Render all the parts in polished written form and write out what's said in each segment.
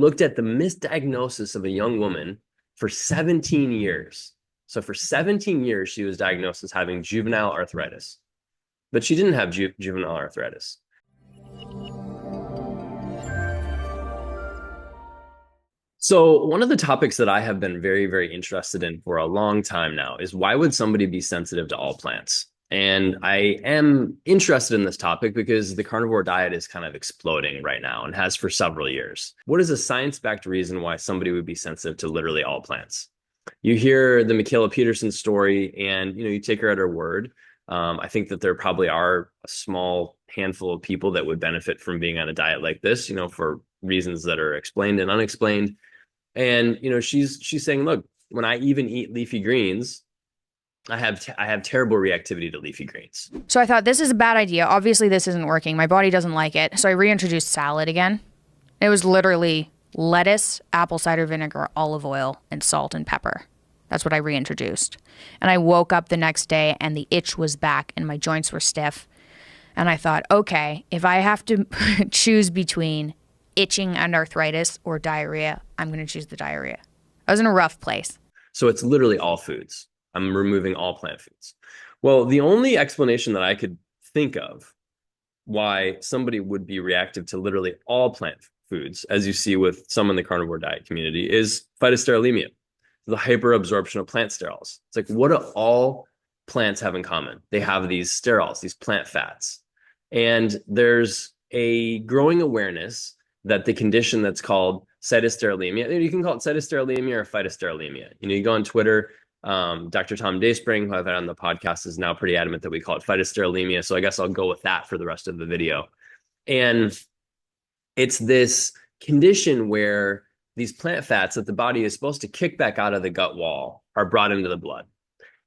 Looked at the misdiagnosis of a young woman for 17 years. So for 17 years, she was diagnosed as having juvenile arthritis, but she didn't have juvenile arthritis. So one of the topics that I have been very, very interested in for a long time now is why would somebody be sensitive to all plants? And I am interested in this topic because the carnivore diet is kind of exploding right now and has for several years. What is a science-backed reason why somebody would be sensitive to literally all plants? You hear the Mikhaila Peterson story and you take her at her word. I think that there probably are a small handful of people that would benefit from being on a diet like this, for reasons that are explained and unexplained. And she's saying, look, when I even eat leafy greens, I have terrible reactivity to leafy greens. So I thought, this is a bad idea. Obviously, this isn't working. My body doesn't like it. So I reintroduced salad again. It was literally lettuce, apple cider vinegar, olive oil, and salt and pepper. That's what I reintroduced. And I woke up the next day and the itch was back and my joints were stiff. And I thought, okay, if I have to choose between itching and arthritis or diarrhea, I'm going to choose the diarrhea. I was in a rough place. So it's literally all foods. I'm removing all plant foods. Well, the only explanation that I could think of why somebody would be reactive to literally all plant foods, as you see with some in the carnivore diet community, is phytosterolemia, the hyperabsorption of plant sterols. It's like, what do all plants have in common? They have these sterols, these plant fats. And there's a growing awareness that the condition that's called phytosterolemia, you can call it phytosterolemia or phytosterolemia. You go on Twitter, Dr. Tom Dayspring, who I've had on the podcast, is now pretty adamant that we call it phytosterolemia. So I guess I'll go with that for the rest of the video. And it's this condition where these plant fats that the body is supposed to kick back out of the gut wall are brought into the blood.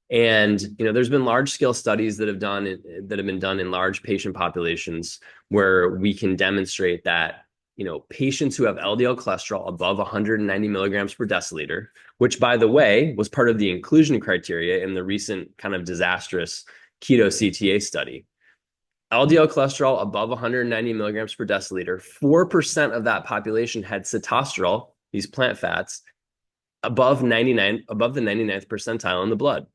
And there's been large-scale studies that have been done in large patient populations where we can demonstrate that patients who have LDL cholesterol above 190 milligrams per deciliter, which, by the way, was part of the inclusion criteria in the recent kind of disastrous keto CTA study. LDL cholesterol above 190 milligrams per deciliter, 4% of that population had phytosterol, these plant fats, above the 99th percentile in the blood.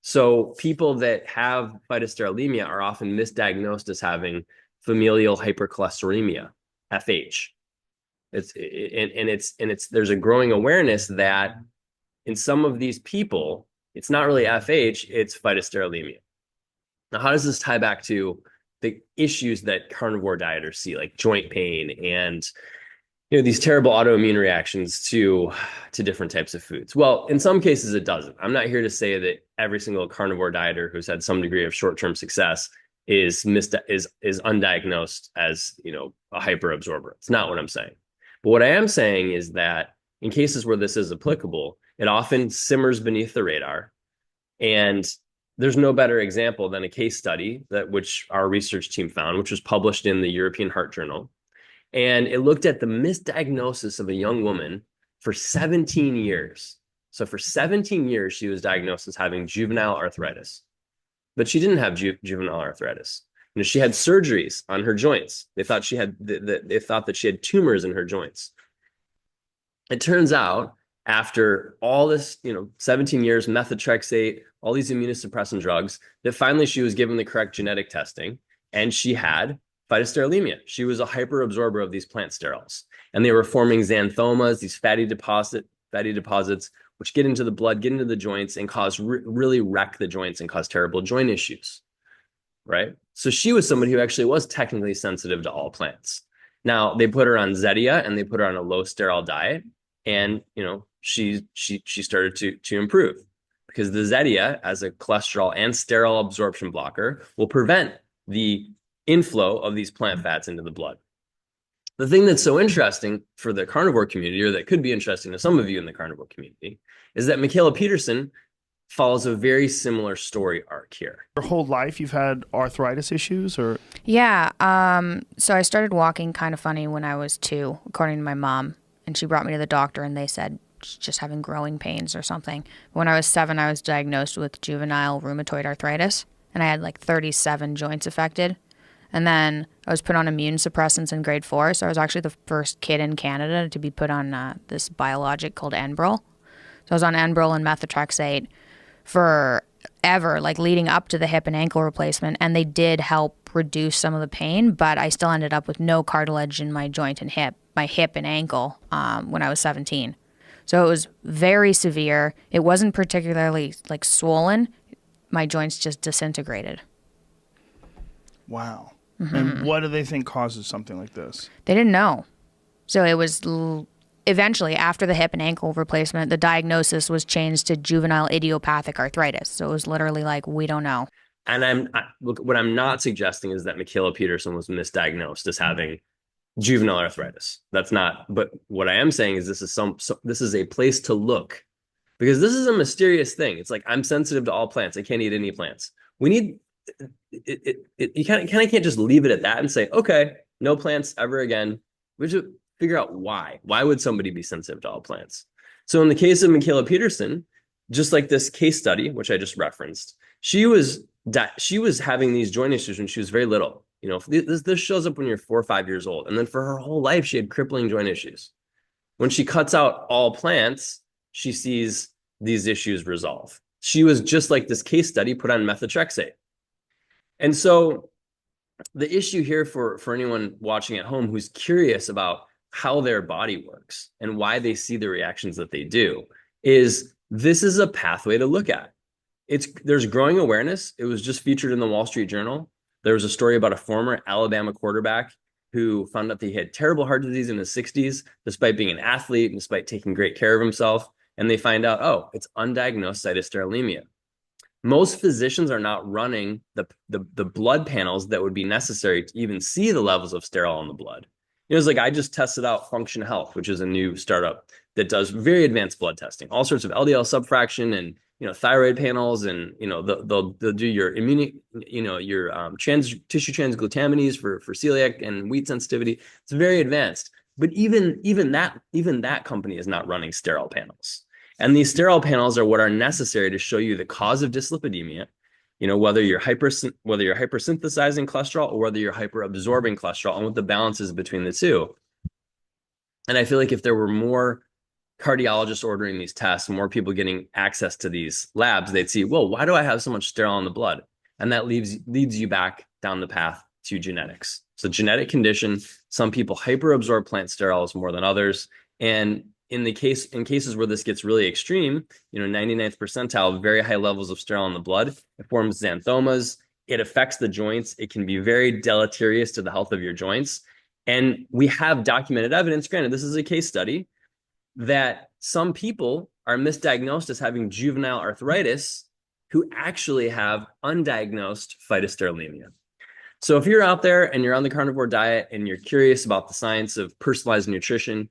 So people that have phytosterolemia are often misdiagnosed as having familial hypercholesterolemia, FH. There's a growing awareness that in some of these people, it's not really FH, it's phytosterolemia. Now, how does this tie back to the issues that carnivore dieters see, like joint pain and these terrible autoimmune reactions to different types of foods? Well, in some cases, it doesn't. I'm not here to say that every single carnivore dieter who's had some degree of short-term success is undiagnosed as a hyperabsorber. It's not what I'm saying. But what I am saying is that in cases where this is applicable, it often simmers beneath the radar. And there's no better example than a case study which our research team found, which was published in the European Heart Journal. And it looked at the misdiagnosis of a young woman for 17 years. So for 17 years, she was diagnosed as having juvenile arthritis. But she didn't have juvenile arthritis. She had surgeries on her joints. They thought that she had tumors in her joints. It turns out, after all this, 17 years, methotrexate, all these immunosuppressant drugs, that finally she was given the correct genetic testing, and she had phytosterolemia. She was a hyperabsorber of these plant sterols, and they were forming xanthomas, these fatty deposits, which get into the blood, get into the joints, and really wreck the joints and cause terrible joint issues, right? So she was somebody who actually was technically sensitive to all plants. Now, they put her on Zetia and they put her on a low sterile diet, and she started to improve, because the Zetia, as a cholesterol and sterol absorption blocker, will prevent the inflow of these plant fats into the blood. The thing that's so interesting for the carnivore community, or that could be interesting to some of you in the carnivore community, is that Mikhaila Peterson follows a very similar story arc here. Your whole life you've had arthritis issues, or? Yeah. So I started walking kind of funny when I was 2, according to my mom. And she brought me to the doctor and they said she's just having growing pains or something. When I was 7, I was diagnosed with juvenile rheumatoid arthritis. And I had like 37 joints affected. And then I was put on immune suppressants in grade 4. So I was actually the first kid in Canada to be put on this biologic called Enbrel. So I was on Enbrel and methotrexate forever, like leading up to the hip and ankle replacement. And they did help reduce some of the pain, but I still ended up with no cartilage in my joint and my hip and ankle when I was 17. So it was very severe. It wasn't particularly like swollen. My joints just disintegrated. Wow. And what do they think causes something like this? They didn't know. So it was eventually, after the hip and ankle replacement, the diagnosis was changed to juvenile idiopathic arthritis. So it was literally like, we don't know. And look, what I'm not suggesting is that Mikhaila Peterson was misdiagnosed as having juvenile arthritis. That's not. But what I am saying is this is a place to look, because this is a mysterious thing. It's like, I'm sensitive to all plants. I can't eat any plants. We need you kind of can't just leave it at that and say, okay, no plants ever again. We should figure out why. Why would somebody be sensitive to all plants? So in the case of Mikhaila Peterson, just like this case study, which I just referenced, she was having these joint issues when she was very little. You know, this shows up when you're 4 or 5 years old. And then for her whole life, she had crippling joint issues. When she cuts out all plants, she sees these issues resolve. She was just like this case study, put on methotrexate. And so the issue here for anyone watching at home who's curious about how their body works and why they see the reactions that they do is this is a pathway to look at. There's growing awareness. It was just featured in the Wall Street Journal. There was a story about a former Alabama quarterback who found out that he had terrible heart disease in his 60s, despite being an athlete and despite taking great care of himself. And they find out, oh, it's undiagnosed phytosterolemia. Most physicians are not running the blood panels that would be necessary to even see the levels of sterol in the blood. You know, it's like I just tested out Function Health, which is a new startup that does very advanced blood testing, all sorts of LDL subfraction and thyroid panels, and they'll do your immune, your tissue transglutaminase for celiac and wheat sensitivity. It's very advanced, but even that company is not running sterol panels. And these sterol panels are what are necessary to show you the cause of dyslipidemia, whether you're hypersynthesizing cholesterol or whether you're hyperabsorbing cholesterol, and what the balance is between the two. And I feel like if there were more cardiologists ordering these tests, more people getting access to these labs, they'd see, well, why do I have so much sterol in the blood? And that leads you back down the path to genetics. So genetic condition, some people hyperabsorb plant sterols more than others. And in cases where this gets really extreme, 99th percentile, very high levels of sterol in the blood, it forms xanthomas. It affects the joints. It can be very deleterious to the health of your joints. And we have documented evidence, granted, this is a case study, that some people are misdiagnosed as having juvenile arthritis who actually have undiagnosed phytosterolemia. So if you're out there and you're on the carnivore diet and you're curious about the science of personalized nutrition,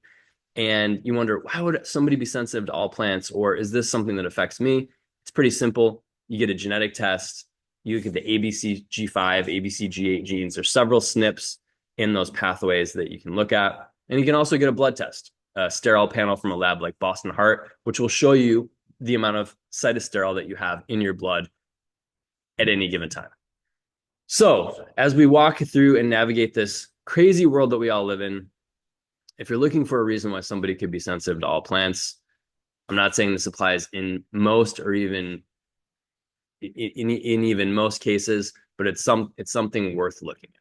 and you wonder, why would somebody be sensitive to all plants? Or is this something that affects me? It's pretty simple. You get a genetic test. You get the ABCG5, ABCG8 genes. There's several SNPs in those pathways that you can look at. And you can also get a blood test, a sterol panel from a lab like Boston Heart, which will show you the amount of cytosterol that you have in your blood at any given time. So as we walk through and navigate this crazy world that we all live in, if you're looking for a reason why somebody could be sensitive to all plants, I'm not saying this applies in most or even in even most cases, but it's something worth looking at.